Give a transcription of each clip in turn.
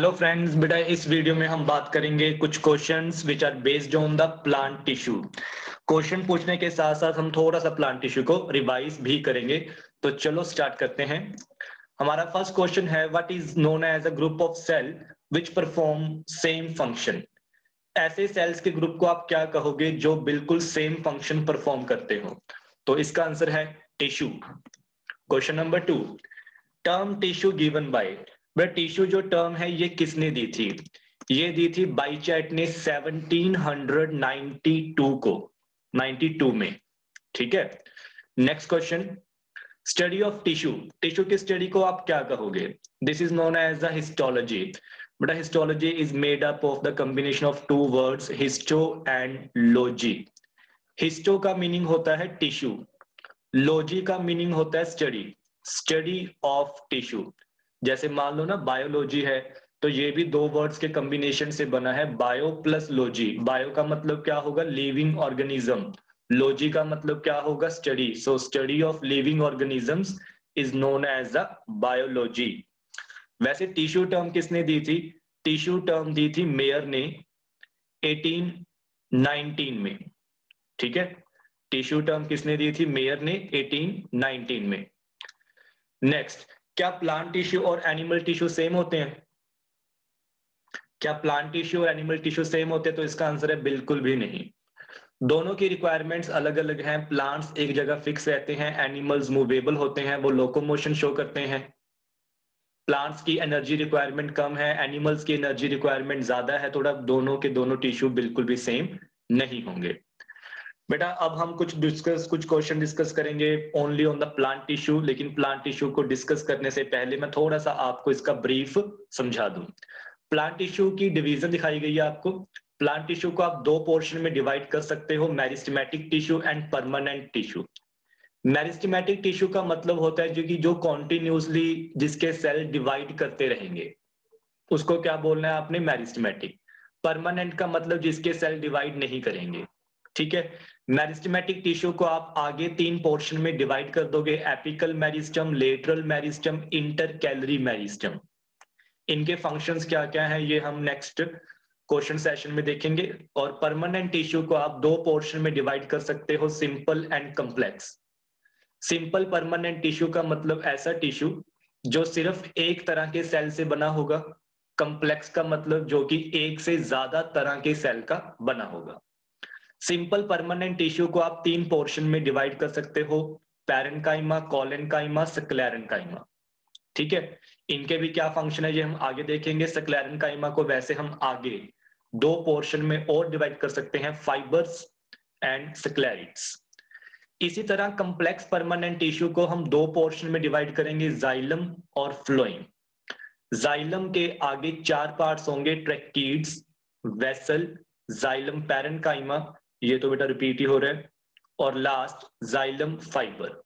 Hello friends, बेटा इस video में हम बात करेंगे कुछ questions which are based on the plant tissue. Question पूछने के साथ साथ हम थोड़ा सा प्लांट टिश्यू को रिवाइज भी करेंगे। तो चलो स्टार्ट करते हैं। हमारा फर्स्ट क्वेश्चन है, what is known as a group of cell which perform same function. ऐसे सेल्स के ग्रुप को आप क्या कहोगे जो बिल्कुल सेम फंक्शन परफॉर्म करते हो? तो इसका आंसर है tissue. Question number 2, term tissue given by. But tissue जो टर्म है ये किसने दी थी? ये दी थी बाइचैट ने 1792 को, 92 में। ठीक है। Next question, study of tissue. Tissue की स्टडी को आप क्या कहोगे? This is known as the histology. But histology is made up of the combination of two words, histo and logy. Histo का मीनिंग होता है टिश्यू, लॉजी का meaning होता है स्टडी, स्टडी ऑफ टिश्यू। जैसे मान लो ना बायोलॉजी है, तो ये भी दो वर्ड्स के कॉम्बिनेशन से बना है, बायो प्लस लॉजी। बायो का मतलब क्या होगा? Living organism. लॉजी का मतलब क्या होगा? Study. So study of living organisms is known as the biology. वैसे टिश्यू टर्म किसने दी थी? टिश्यू टर्म दी थी मेयर ने 1819 में। ठीक है। टिश्यू टर्म किसने दी थी? मेयर ने 1819 में। नेक्स्ट, क्या प्लांट टिश्यू और एनिमल टिश्यू सेम होते हैं? क्या प्लांट टिश्यू और एनिमल टिश्यू सेम होते हैं? तो इसका आंसर है बिल्कुल भी नहीं। दोनों की रिक्वायरमेंट्स अलग अलग हैं। प्लांट्स एक जगह फिक्स रहते हैं, एनिमल्स मूवेबल होते हैं, वो लोकोमोशन शो करते हैं। प्लांट्स की एनर्जी रिक्वायरमेंट कम है, एनिमल्स की एनर्जी रिक्वायरमेंट ज्यादा है थोड़ा। दोनों के दोनों टिश्यू बिल्कुल भी सेम नहीं होंगे। बेटा अब हम कुछ क्वेश्चन डिस्कस करेंगे only on the plant tissue. लेकिन प्लांट टिश्यू को डिस्कस करने से पहले मैं थोड़ा सा आपको इसका ब्रीफ समझा दूं। प्लांट टिश्यू की डिवीजन दिखाई गई है आपको। प्लांट टिश्यू को आप दो पोर्शन में डिवाइड कर सकते हो, meristematic tissue and permanent tissue. Meristematic tissue का मतलब होता है जो कॉन्टिन्यूसली जिसके सेल डिवाइड करते रहेंगे, उसको क्या बोलना है आपने? मेरिस्टेमेटिक। परमानेंट का मतलब जिसके सेल डिवाइड नहीं करेंगे। ठीक है। मेरिस्टेमेटिक टिश्यू को आप आगे तीन पोर्शन में डिवाइड कर दोगे, apical meristem, lateral meristem, intercalary meristem. इनके फंक्शंस क्या क्या हैं ये हम नेक्स्ट क्वेश्चन सेशन में देखेंगे। और परमानेंट टिश्यू को आप दो पोर्शन में डिवाइड कर सकते हो, simple and complex. Simple permanent tissue का मतलब ऐसा टिश्यू जो सिर्फ एक तरह के सेल से बना होगा। कम्प्लेक्स का मतलब जो कि एक से ज्यादा तरह के सेल का बना होगा। सिंपल परमानेंट टिश्यू को आप तीन पोर्शन में डिवाइड कर सकते हो, पैरेन्काइमा, कोलेनकाइमा, स्क्लेरेन्काइमा। ठीक है। इनके भी क्या फंक्शन है ये हम आगे देखेंगे। स्क्लेरेन्काइमा को वैसे हम आगे दो पोर्शन में और डिवाइड कर सकते हैं, फाइबर्स एंड स्क्लेरिड्स। इसी तरह कम्प्लेक्स परमानेंट टिश्यू को हम दो पोर्शन में डिवाइड करेंगे, जाइलम और फ्लोएम। जाइलम के आगे चार पार्ट्स होंगे, ट्रैकीड्स, वेसल, जाइलम पैरेन्काइमा, ये तो बेटा रिपीट ही हो रहा है, और last xylem fibre.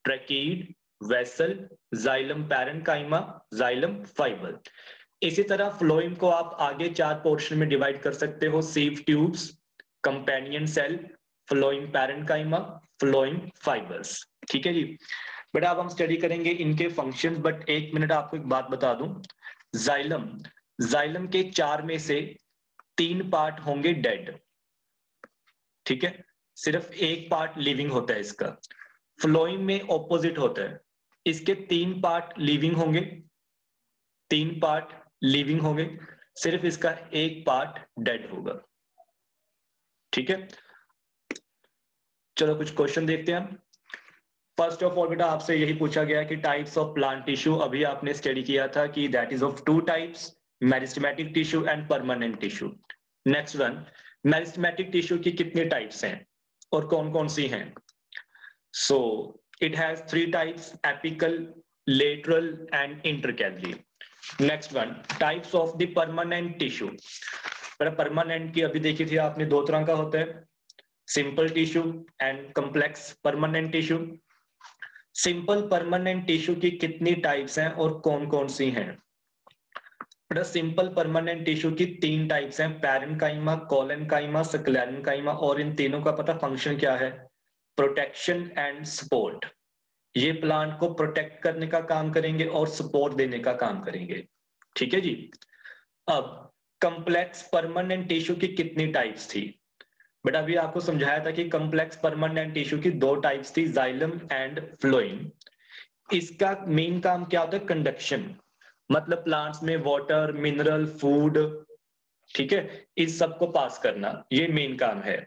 Tracheid, vessel, xylem parenchyma, xylem fibre. इसी तरह फ्लोएम को आप आगे चार पोर्शन में डिवाइड कर सकते हो, sieve tubes, companion cell, phloem parenchyma, phloem fibres. ठीक है जी। बट अब हम स्टडी करेंगे इनके फंक्शंस। बट एक मिनट आपको एक बात बता दूं, जाइलम, जाइलम के चार में से तीन पार्ट होंगे डेड। ठीक है। सिर्फ एक पार्ट लिविंग होता है इसका। फ्लोएम में ऑपोजिट होता है, इसके तीन पार्ट लिविंग होंगे, तीन पार्ट लिविंग होंगे, सिर्फ इसका एक पार्ट डेड होगा। ठीक है। चलो कुछ क्वेश्चन देखते हैं हम। फर्स्ट ऑफ ऑल बेटा आपसे यही पूछा गया कि टाइप्स ऑफ प्लांट टिश्यू, अभी आपने स्टडी किया था कि that is of two types, meristematic tissue and permanent tissue. Next one, meristematic tissue की कितने टाइप्स हैं और कौन कौन सी हैं? So it has three types, apical, lateral and intercalary. Next one, types of the permanent tissue. Permanent की अभी देखी थी आपने, दो तरह का होता है, simple tissue and complex permanent tissue. Simple permanent tissue की कितनी टाइप्स हैं और कौन कौन सी हैं? सिंपल परमानेंट टिश्यू की तीन टाइप्स हैं, पैरेन्काइमा, कोलेनकाइमा, स्क्लेरेन्काइमा। और इन तीनों का पता फंक्शन क्या है? Protection and support. ये प्लांट को प्रोटेक्ट करने का काम करेंगे और सपोर्ट देने का काम करेंगे। ठीक है जी। अब कम्प्लेक्स परमानेंट टिश्यू की कितनी टाइप्स थी? बट अभी आपको समझाया था कि कम्प्लेक्स परमानेंट टिश्यू की 2 टाइप्स थी, जाइलम एंड फ्लोएम। इसका मेन काम क्या होता है? कंडक्शन, मतलब प्लांट्स में वाटर, मिनरल, फूड, ठीक है, इस सब को पास करना, ये मेन काम है।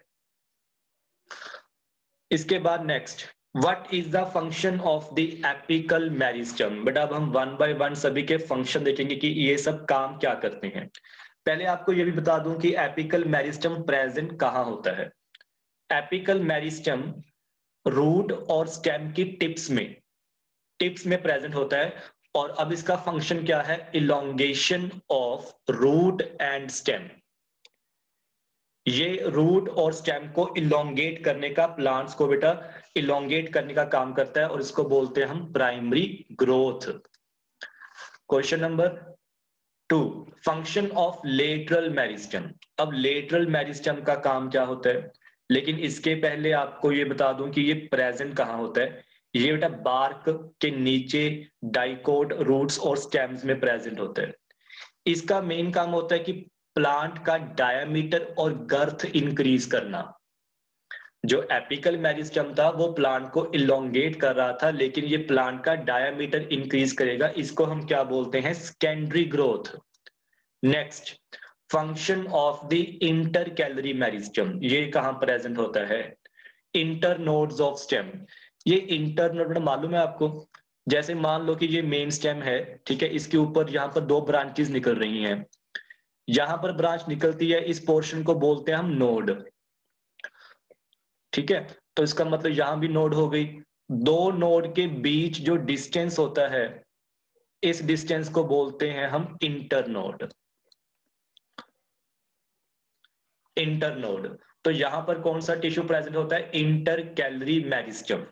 इसके बाद next, what is the function of the apical meristem? But अब हम वन बाय वन सभी के फंक्शन देखेंगे कि ये सब काम क्या करते हैं। पहले आपको ये भी बता दूं कि एपिकल मेरिस्टम प्रेजेंट कहाँ होता है। एपिकल मेरिस्टम रूट और स्टेम की टिप्स में प्रेजेंट होता है। और अब इसका फंक्शन क्या है? Elongation of root and stem. ये रूट और स्टेम को इलोंगेट करने का, प्लांट्स को बेटा इलोंगेट करने का काम करता है, और इसको बोलते हैं हम primary growth. Question number 2, function of lateral meristem. अब लेटरल मेरिस्टम का काम क्या होता है? लेकिन इसके पहले आपको ये बता दूं कि ये प्रेजेंट कहाँ होता है। ये बेटा बार्क के नीचे डाइकोट रूट्स और स्टेम्स में प्रेजेंट होता है। इसका मेन काम होता है कि प्लांट का डायमीटर और गर्थ इंक्रीज करना। जो एपिकल मेरिस्टम था वो प्लांट को इलोंगेट कर रहा था, लेकिन ये प्लांट का डायमीटर इंक्रीज करेगा, इसको हम क्या बोलते हैं? Secondary growth. Next, function of the inter calorie meristem, ये कहां प्रेजेंट होता है? Inter nodes of stem. ये इंटर नोड मालूम है आपको? जैसे मान लो कि ये मेन स्टेम है, ठीक है, इसके ऊपर यहाँ पर 2 ब्रांचेस निकल रही हैं, यहां पर ब्रांच निकलती है, इस पोर्शन को बोलते हैं हम नोड, ठीक है। तो इसका मतलब यहां भी नोड हो गई। 2 नोड के बीच जो डिस्टेंस होता है, इस डिस्टेंस को बोलते हैं हम इंटरनोड। इंटरनोड। तो यहां पर कौन सा टिश्यू प्रेजेंट होता है? इंटर कैलरी मेरिस्टम,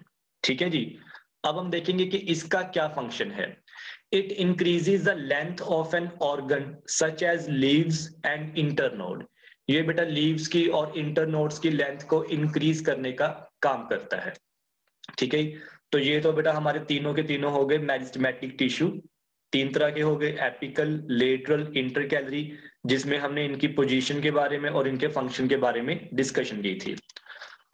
ठीक है जी। अब हम देखेंगे कि इसका क्या फंक्शन है। It increases the length of an organ such as leaves and internode. ये बेटा लीव्स की और इंटरनोड्स की लेंथ को इंक्रीज करने का काम करता है, ठीक है। तो ये तो बेटा हमारे तीनों के तीनों हो गए मेरिस्टेमेटिक टिश्यू। 3 तरह के हो गए, एपिकल, लेटरल, इंटर कैलरी, जिसमें हमने इनकी पोजीशन के बारे में और इनके फंक्शन के बारे में डिस्कशन की थी।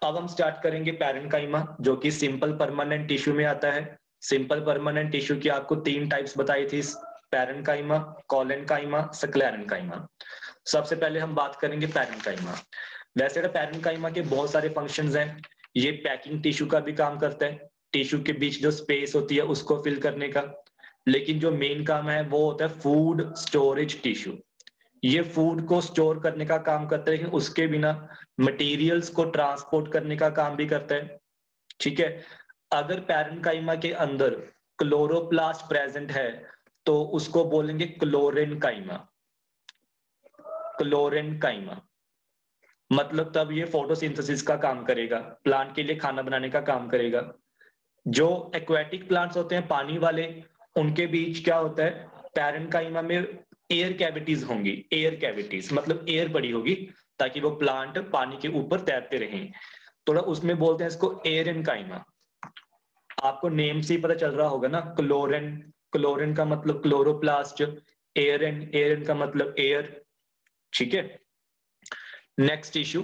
अब हम स्टार्ट करेंगे पैरेन्काइमा, जो कि सिंपल परमानेंट टिश्यू में आता है। सिंपल परमानेंट टिश्यू की आपको 3 टाइप्स बताई थी, पैरेन्काइमा, कोलेनकाइमा, स्क्लेरेन्काइमा। सबसे पहले हम बात करेंगे पैरेन्काइमा। वैसे तो पैरेन्काइमा के बहुत सारे फंक्शंस हैं। ये पैकिंग टिश्यू का भी काम करता है, टिश्यू के बीच जो स्पेस होती है उसको फिल करने का। लेकिन जो मेन काम है वो होता है फूड स्टोरेज टिश्यू। ये फूड को स्टोर करने का काम करता है, लेकिन उसके बिना मटेरियल्स को ट्रांसपोर्ट करने का काम भी करता है, ठीक है। अगर पैरेन्काइमा के अंदर क्लोरोप्लास्ट प्रेजेंट है तो उसको बोलेंगे क्लोरेन्काइमा। क्लोरेन्काइमा मतलब तब ये फोटोसिंथेसिस का काम करेगा, प्लांट के लिए खाना बनाने का काम करेगा। जो एक्वेटिक प्लांट्स होते हैं पानी वाले, उनके बीच क्या होता है? पैरेन्काइमा में एयर कैविटीज होंगी। एयर कैविटीज मतलब एयर पड़ी होगी, ताकि वो प्लांट पानी के ऊपर तैरते रहें। थोड़ा उसमें बोलते हैं इसको एरेनकाइमा। आपको नेम से ही पता चल रहा होगा ना, क्लोरेन, क्लोरेन का मतलब क्लोरोप्लास्ट, एयरन, एयरन का मतलब एयर, ठीक है। Next issue,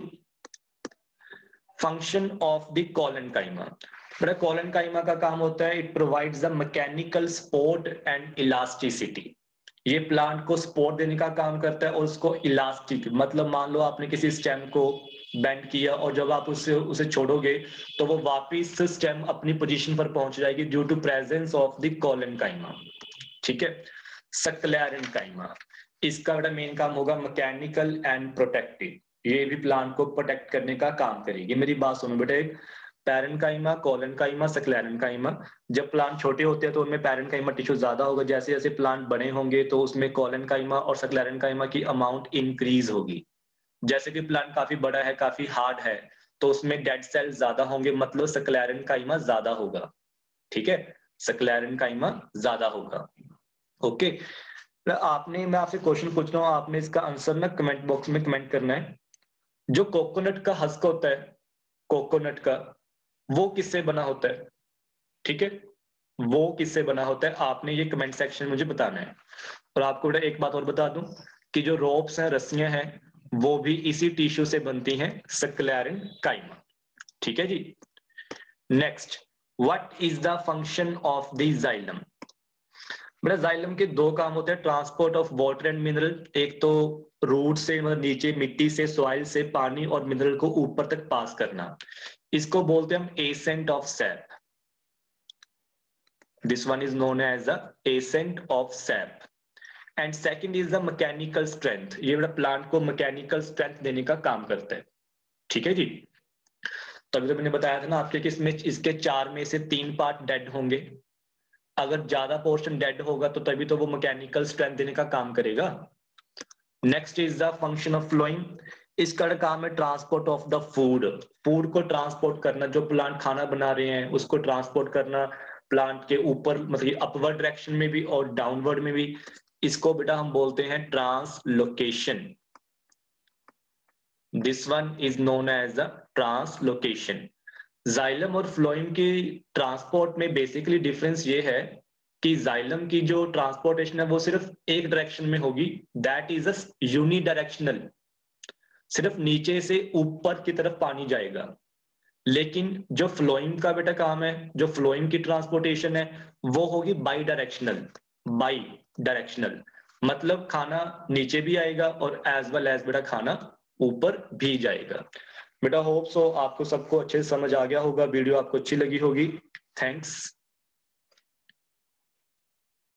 function of the collenchyma. बड़ा कोलेनकाइमा का काम होता है, it provides the mechanical support and elasticity. ये प्लांट को सपोर्ट देने का काम करता है और उसको इलास्टिक, मतलब मान लो आपने किसी स्टेम को बेंड किया और जब आप उसे उसे छोड़ोगे तो वो वापिस स्टेम अपनी पोजीशन पर पहुंच जाएगी due to presence of the collenchyma, ठीक है। स्क्लेरेन्काइमा, इसका बड़ा मेन काम होगा मैकेनिकल एंड प्रोटेक्टिव। ये भी प्लांट को प्रोटेक्ट करने का काम करेगी। मेरी बात सुनो बेटे, पैरेन्काइमा, कोलेनकाइमा, स्क्लेरेन्काइमा। जब प्लांट छोटे होते हैं तो उनमें पैरेन्काइमा टिश्यू ज्यादा होगा, जैसे जैसे प्लांट बड़े होंगे तो उसमें कोलेनकाइमा और स्क्लेरेन्काइमा की अमाउंट इंक्रीज होगी। जैसे कि प्लांट काफी बड़ा है, काफी हार्ड है, तो उसमें डेड सेल ज्यादा होंगे, मतलब स्क्लेरेन्काइमा ज्यादा होगा, ठीक है। स्क्लेरेन्काइमा ज्यादा होगा, ओके। आपने, मैं आपसे क्वेश्चन पूछ रहा हूँ, आपने इसका आंसर ना कमेंट बॉक्स में कमेंट करना है। जो कोकोनट का हस्क होता है, कोकोनट का, वो किससे बना होता है? ठीक है, वो किससे बना होता है, आपने ये कमेंट सेक्शन में मुझे बताना है। और आपको बेटा एक बात और बता दूं, कि जो रोप्स हैं, रस्सियां हैं, वो भी इसी टिश्यू से बनती हैं, स्क्लेरेन काइमा। ठीक है जी। Next, what is the function of the xylem? बेटा जाइलम के दो काम होते हैं, transport of water and mineral. एक तो रूट से, मतलब नीचे मिट्टी से, सॉइल से पानी और मिनरल को ऊपर तक पास करना, इसको बोलते हैं हम ascent of sap. This one is known as the ascent of sap. And second is the mechanical strength. ये बेटा प्लांट को मैकेनिकल स्ट्रेंथ देने का काम करता है। ठीक है जी। तभी तो मैंने बताया था ना आपके कि इसमें इसके 4 में से 3 पार्ट डेड होंगे। अगर ज्यादा पोर्शन डेड होगा तो तभी तो वो मैकेनिकल स्ट्रेंथ देने का काम करेगा। Next is the function of phloem. इसका काम है transport of the food. Food को ट्रांसपोर्ट करना, जो प्लांट खाना बना रहे हैं उसको ट्रांसपोर्ट करना प्लांट के ऊपर, मतलब अपवर्ड डायरेक्शन में भी और डाउनवर्ड में भी। इसको बेटा हम बोलते हैं translocation. This one is known as the translocation. Xylem और फ्लोएम की ट्रांसपोर्ट में बेसिकली डिफरेंस ये है कि जाइलम की जो ट्रांसपोर्टेशन है वो सिर्फ एक डायरेक्शन में होगी, that is a unidirectional, सिर्फ नीचे से ऊपर की तरफ पानी जाएगा। लेकिन जो फ्लोइंग का बेटा काम है, जो फ्लोइंग की ट्रांसपोर्टेशन है, वो होगी बाई डायरेक्शनल। बाई डायरेक्शनल मतलब खाना नीचे भी आएगा और एज वेल एज बेटा खाना ऊपर भी जाएगा। बेटा होप सो आपको सबको अच्छे से समझ आ गया होगा, वीडियो आपको अच्छी लगी होगी। थैंक्स।